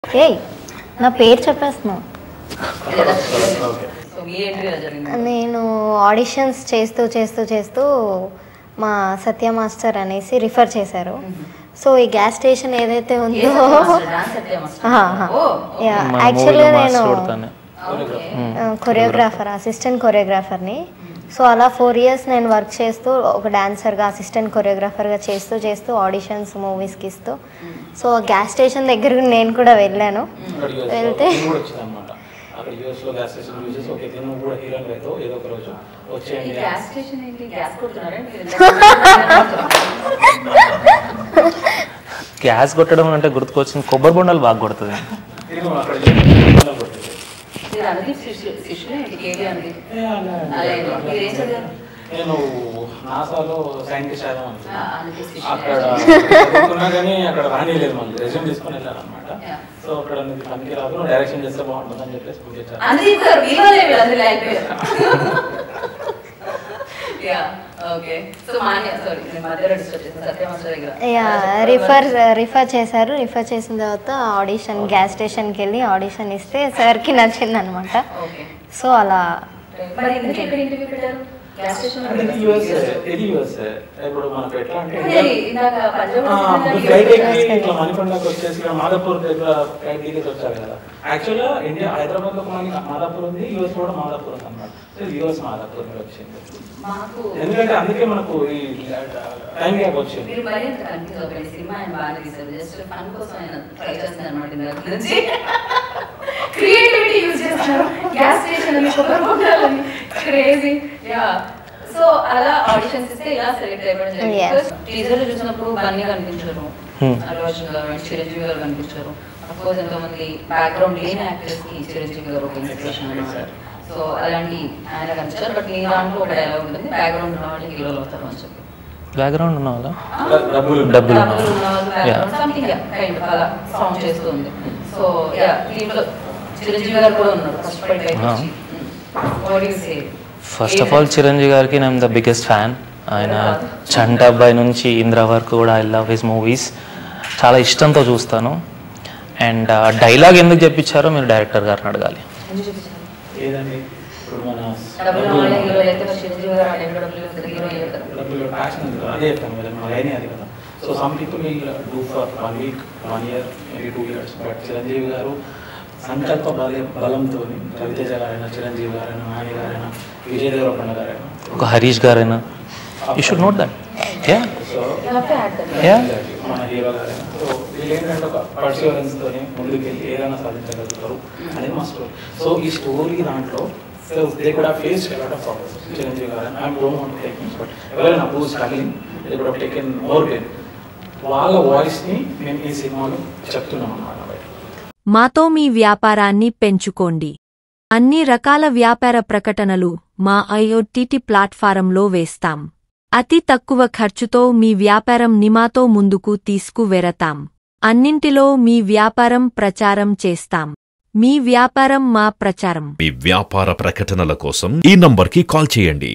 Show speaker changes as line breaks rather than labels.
ఏయ్ నా పేరు చెప్పేస్తున్నావు. నేను ఆడిషన్స్ చేస్తూ చేస్తూ చేస్తూ మా సత్య మాస్టర్ అనేసి రిఫర్ చేశారు. సో ఈ గ్యాస్ స్టేషన్ ఏదైతే ఉందో యాక్చువల్గా నేను కొరియోగ్రాఫర్, అసిస్టెంట్ కొరియోగ్రాఫర్ని. సో అలా 4 years నేను వర్క్ చేస్తూ ఒక డాన్సర్గా, అసిస్టెంట్ కొరియోగ్రాఫర్గా చేస్తూ చేస్తూ ఆడిషన్స్ మూవీస్కి ఇస్తూ, సో గ్యాస్ స్టేషన్ దగ్గరకు నేను కూడా వెళ్ళాను. వెళ్తే
గ్యాస్ కొట్టడం అంటే గుర్తుకొచ్చింది, కొబ్బరి బొండాలు బాగా కొడుతుంది.
నేను నాసాలో సైంటిస్ట్ అక్కడ చదువుకున్నా కానీ అక్కడ రానిలేదు, మళ్ళీ రెజ్యూమ్ తీసుకొని వెళ్ళాను అనమాట. సో అక్కడ నీకు పనికి రాదు, డైరెక్షన్ చేస్తే బాగుంటుంది అని చెప్పేసి
రిఫర్ చేశారు. రిఫర్ చేసిన తర్వాత ఆడిషన్, గ్యాస్ స్టేషన్కి వెళ్ళి ఆడిషన్ ఇస్తే సార్కి నచ్చింది అనమాట. సో అలా
ఇప్పుడు మనకు ఎట్లా అంటే ఫ్లైట్ ఎక్కి ఇట్లా మణికొండకి వచ్చేసి మాదాపూర్ దగ్గర ఫ్లైట్ దిగేసి వచ్చారు కదా. యాక్చువల్గా ఇండియా హైదరాబాద్ లో మనకి మాదాపూర్ ఉంది, యూఎస్ కూడా మాదాపూర్ ఉంది అనమాట. సో యూఎస్ మాదాపూర్ వచ్చింది, ఎందుకంటే అందుకే మనకు ఈ టైం గ్యాప్ వచ్చింది.
క్రియేటివిటీ యూజ్ చేస్తారు, గ్యాస్ స్టేషన్ అని క్రేజీ. యా, సో అలా ఆడిషన్స్ ఇస్తే ఇలా సెలెక్ట్ అయిపోవడం జరిగింది. టీజర్ చూసినప్పుడు బన్నీ కనిపించారు, అల్లు అర్జున్ గారు అండ్ చిరంజీవి గారు కనిపించారు. అఫ్కోర్స్ ఎంతోమంది బ్యాక్గ్రౌండ్ లేని యాక్టర్స్ కి చిరంజీవి గారు ఒక ఇన్స్పిరేషన్ అన్నమాట. సో అలాంటి ఆయన కనిపించారు. బట్ ఈ దాంట్లో ఒక డైలాగ్ ఉంటుంది, బ్యాక్గ్రౌండ్ ఉన్న వాళ్ళు హీరోలు అవుతారు అని చెప్పి.
బ్యాక్గ్రౌండ్ ఉన్న వాళ్ళ
డబ్బులు ఉన్న వాళ్ళు సంథింగ్ కైండ్ అలా సౌండ్ చేస్తుంది. సో యా, దీంట్లో చిరంజీవి గారు కూడా ఉన్నారు.
ఫస్ట్ ఆఫ్ ఆల్ చిరంజీవి గారికి నేను ద బిగ్గెస్ట్ ఫ్యాన్. ఆయన చంట అబ్బాయి నుంచి ఇంద్ర వరకు కూడా ఐ లవ్ హిస్ మూవీస్, చాలా ఇష్టంతో చూస్తాను. అండ్ డైలాగ్ ఎందుకు చెప్పించారో మీరు డైరెక్టర్ గారిని అడగాలి.
So some people will do for 1 week, 1 year, maybe 2 years. But Chiranjeevi గారు సంకల్ప బలంతో రవితేజ గారైనా, చిరంజీవి గారైనా, నాని గారైనా, విజయ్ దేవరకొండ గారైనా,
ఒక హరీష్ గారైనా, యూ షుడ్ నోట్ దట్.
మన హీరో గారైనా, సో వీళ్ళు ఏంటంటే ఒక పర్సివరెన్స్ తోని ముందుకెళ్ళి ఏదైనా సాధించగలుగుతారు అనేది మా స్టోరీ. సో ఈ స్టోరీ దాంట్లో they could have faced a lot of problems. Chiranjeevi గారు, I don't want to take names, but ఎవరైనా who is struggling, they could have taken more pain. వాళ్ళ వాయిస్ని మేము ఈ సినిమాలో చెప్తున్నాం అన్నమాట.
మాతో మీ వ్యాపారాన్ని పెంచుకోండి. అన్ని రకాల వ్యాపార ప్రకటనలు మా IoT ప్లాట్ఫారంలో వేస్తాం. అతి తక్కువ ఖర్చుతో మీ వ్యాపారం నిమాతో ముందుకు తీసుకువెరతాం. అన్నింటిలో మీ వ్యాపారం ప్రచారం చేస్తాం. మీ వ్యాపారం మా ప్రచారం.
మీ వ్యాపార ప్రకటనల కోసం ఈ నంబర్కి కాల్ చేయండి.